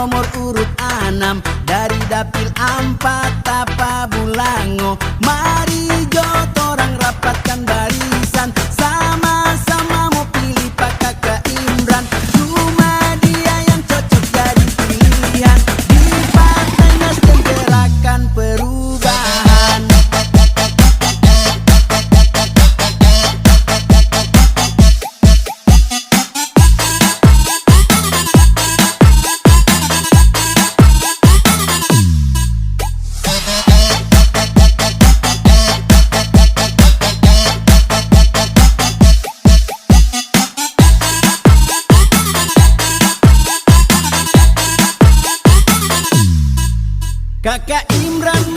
nomor urut 6 dari dapil 4 Tapa Bulango. Mari jo torang rapatkan barisan, sama-sama mau pilih Pak Kakak Imran. Cuma dia yang cocok jadi pilihan di Partai Nasdem Gerakan Perubahan. Kakak Imran